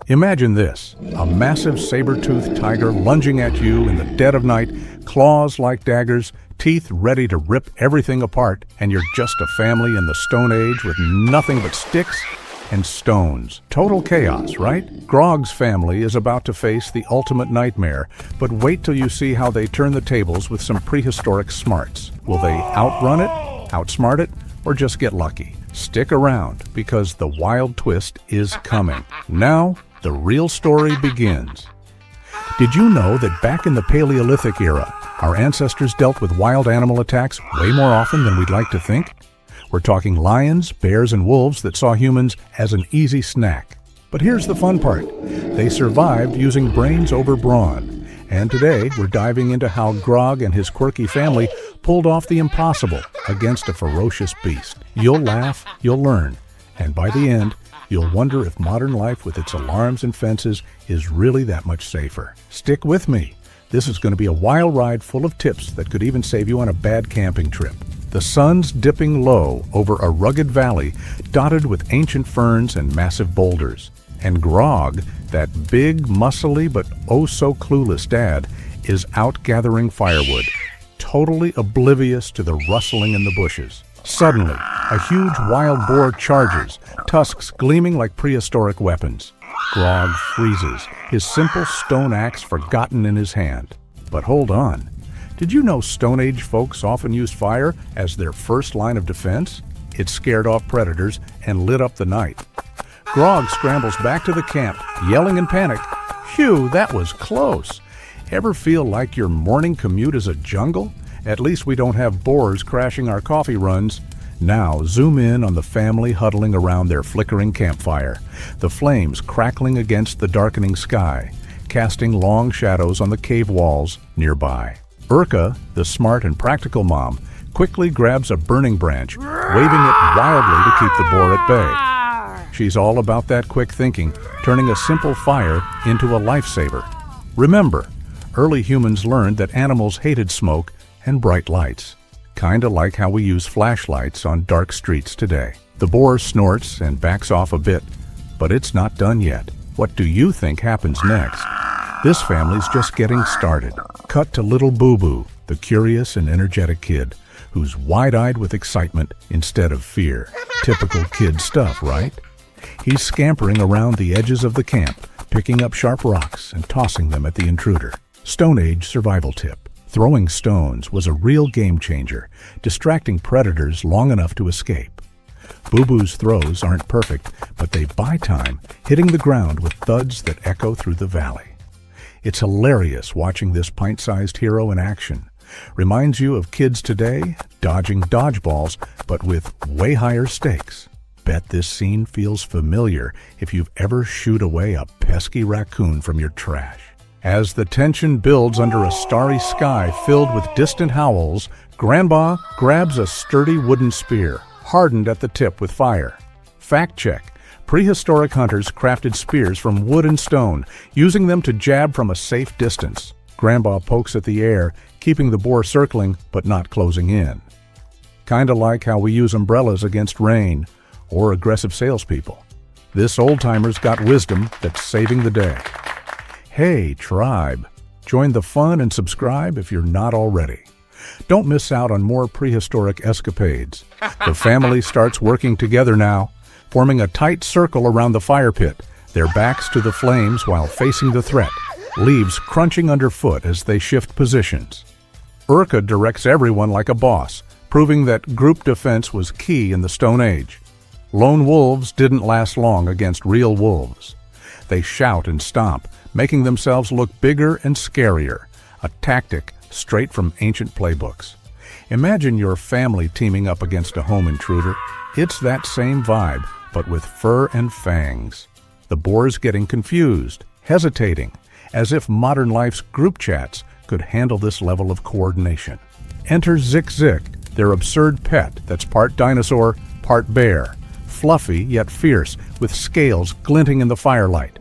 Imagine this, a massive saber-toothed tiger lunging at you in the dead of night, claws like daggers, teeth ready to rip everything apart, and you're just a family in the Stone Age with nothing but sticks and stones. Total chaos, right? Grog's family is about to face the ultimate nightmare, but wait till you see how they turn the tables with some prehistoric smarts. Will they outrun it, outsmart it, or just get lucky? Stick around, because the wild twist is coming. Now, the real story begins. Did you know that back in the Paleolithic era, our ancestors dealt with wild animal attacks way more often than we'd like to think? We're talking lions, bears, and wolves that saw humans as an easy snack. But here's the fun part. They survived using brains over brawn. And today, we're diving into how Grog and his quirky family pulled off the impossible against a ferocious beast. You'll laugh, you'll learn, and by the end, you'll wonder if modern life with its alarms and fences is really that much safer. Stick with me. This is going to be a wild ride full of tips that could even save you on a bad camping trip. The sun's dipping low over a rugged valley dotted with ancient ferns and massive boulders. And Grog, that big, muscly, but oh-so-clueless dad, is out gathering firewood, totally oblivious to the rustling in the bushes. Suddenly, a huge wild boar charges, tusks gleaming like prehistoric weapons. Grog freezes, his simple stone axe forgotten in his hand. But hold on. Did you know Stone Age folks often used fire as their first line of defense? It scared off predators and lit up the night. Grog scrambles back to the camp, yelling in panic, "Phew, that was close!" Ever feel like your morning commute is a jungle? At least we don't have boars crashing our coffee runs. Now zoom in on the family huddling around their flickering campfire, the flames crackling against the darkening sky, casting long shadows on the cave walls nearby. Urka, the smart and practical mom, quickly grabs a burning branch, waving it wildly to keep the boar at bay. She's all about that quick thinking, turning a simple fire into a lifesaver. Remember, early humans learned that animals hated smoke and bright lights, kinda like how we use flashlights on dark streets today. The boar snorts and backs off a bit, but it's not done yet. What do you think happens next? This family's just getting started. Cut to little Boo Boo, the curious and energetic kid, who's wide-eyed with excitement instead of fear. Typical kid stuff, right? He's scampering around the edges of the camp, picking up sharp rocks and tossing them at the intruder. Stone Age survival tip. Throwing stones was a real game changer, distracting predators long enough to escape. Boo Boo's throws aren't perfect, but they buy time, hitting the ground with thuds that echo through the valley. It's hilarious watching this pint-sized hero in action. Reminds you of kids today, dodging dodgeballs, but with way higher stakes. Bet this scene feels familiar if you've ever shooed away a pesky raccoon from your trash. As the tension builds under a starry sky filled with distant howls, Grandpa grabs a sturdy wooden spear, hardened at the tip with fire. Fact check. Prehistoric hunters crafted spears from wood and stone, using them to jab from a safe distance. Grandpa pokes at the air, keeping the boar circling but not closing in. Kinda like how we use umbrellas against rain or aggressive salespeople. This old-timer's got wisdom that's saving the day. Hey, tribe, join the fun and subscribe if you're not already. Don't miss out on more prehistoric escapades. The family starts working together now, forming a tight circle around the fire pit, their backs to the flames while facing the threat, leaves crunching underfoot as they shift positions. Urka directs everyone like a boss, proving that group defense was key in the Stone Age. Lone wolves didn't last long against real wolves. They shout and stomp, making themselves look bigger and scarier, a tactic straight from ancient playbooks. Imagine your family teaming up against a home intruder. It's that same vibe, but with fur and fangs. The boar's getting confused, hesitating, as if modern life's group chats could handle this level of coordination. Enter Zik Zik, their absurd pet that's part dinosaur, part bear, fluffy yet fierce, with scales glinting in the firelight.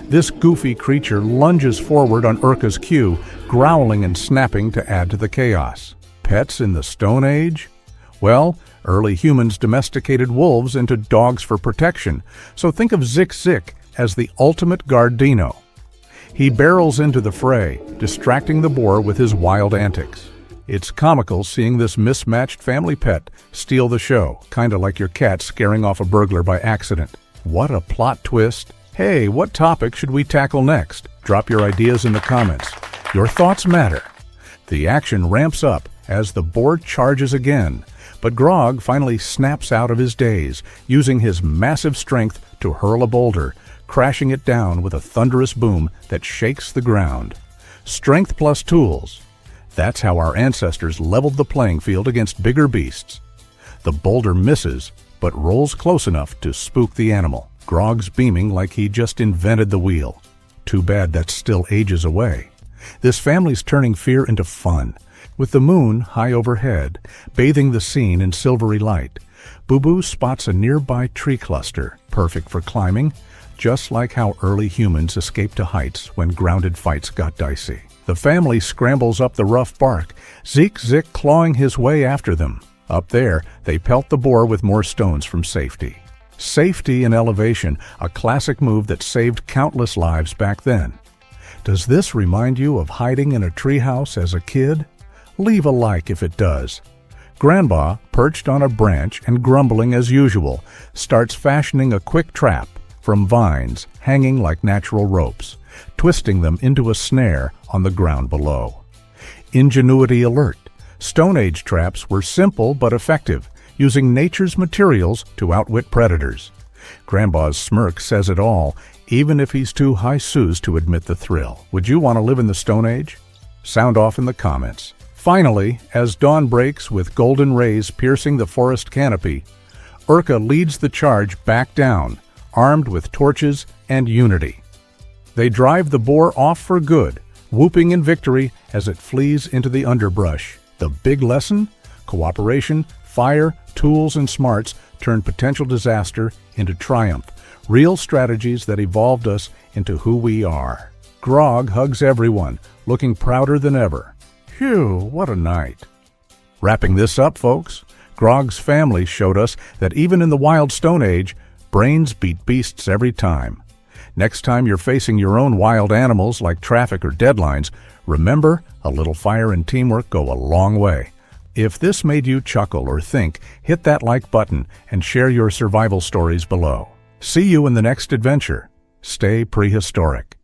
This goofy creature lunges forward on Urka's cue, growling and snapping to add to the chaos. Pets in the Stone Age? Well, early humans domesticated wolves into dogs for protection, so think of Zik Zik as the ultimate guardino. He barrels into the fray, distracting the boar with his wild antics. It's comical seeing this mismatched family pet steal the show, kinda like your cat scaring off a burglar by accident. What a plot twist. Hey, what topic should we tackle next? Drop your ideas in the comments. Your thoughts matter. The action ramps up as the boar charges again, but Grog finally snaps out of his daze, using his massive strength to hurl a boulder, crashing it down with a thunderous boom that shakes the ground. Strength plus tools. That's how our ancestors leveled the playing field against bigger beasts. The boulder misses, but rolls close enough to spook the animal. Grog's beaming like he just invented the wheel. Too bad that's still ages away. This family's turning fear into fun, with the moon high overhead, bathing the scene in silvery light. Boo Boo spots a nearby tree cluster, perfect for climbing, just like how early humans escaped to heights when grounded fights got dicey. The family scrambles up the rough bark, Zeke clawing his way after them. Up there, they pelt the boar with more stones from safety. Safety in elevation, a classic move that saved countless lives back then. Does this remind you of hiding in a treehouse as a kid? Leave a like if it does. Grandpa, perched on a branch and grumbling as usual, starts fashioning a quick trap from vines hanging like natural ropes, twisting them into a snare on the ground below. Ingenuity alert. Stone Age traps were simple but effective, using nature's materials to outwit predators. Grandpa's smirk says it all, even if he's too high-soused to admit the thrill. Would you want to live in the Stone Age? Sound off in the comments. Finally, as dawn breaks with golden rays piercing the forest canopy, Urka leads the charge back down, armed with torches and unity. They drive the boar off for good, whooping in victory as it flees into the underbrush. The big lesson? Cooperation, fire, tools, and smarts turn potential disaster into triumph. Real strategies that evolved us into who we are. Grog hugs everyone, looking prouder than ever. Phew, what a night. Wrapping this up, folks, Grog's family showed us that even in the wild Stone Age, brains beat beasts every time. Next time you're facing your own wild animals like traffic or deadlines, remember, a little fire and teamwork go a long way. If this made you chuckle or think, hit that like button and share your survival stories below. See you in the next adventure. Stay prehistoric.